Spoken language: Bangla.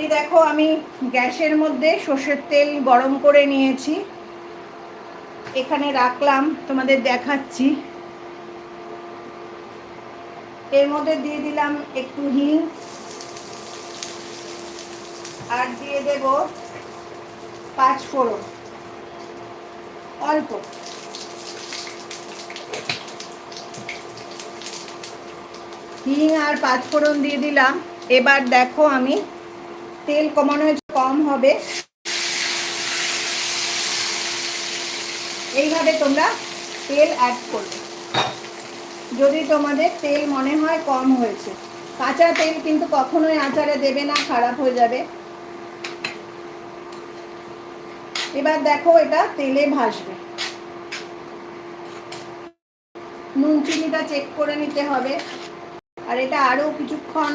এই দেখো আমি গ্যাসের মধ্যে সর্ষের তেল গরম করে নিয়েছি, এখানে রাখলাম, তোমাদের দেখাচ্ছি। এর মধ্যে দিয়ে দিলাম একটু হিং, আর দিয়ে দেব 5 ফোড়ন, অল্প। হিং আর 5 ফোড়ন দিয়ে দিলাম। এবার দেখো আমি তেল কমানো কম হবে, এইভাবে তোমরা তেল অ্যাড করবে। যদি তোমাদের তেল মনে হয় কম হয়েছে, কাঁচা তেল কিন্তু কখনোই আচারে দেবে না, খারাপ হয়ে যাবে। এবার দেখো এটা তেলে ভাসবে। নুন চিনিটা চেক করে নিতে হবে। আর এটা আরও কিছুক্ষণ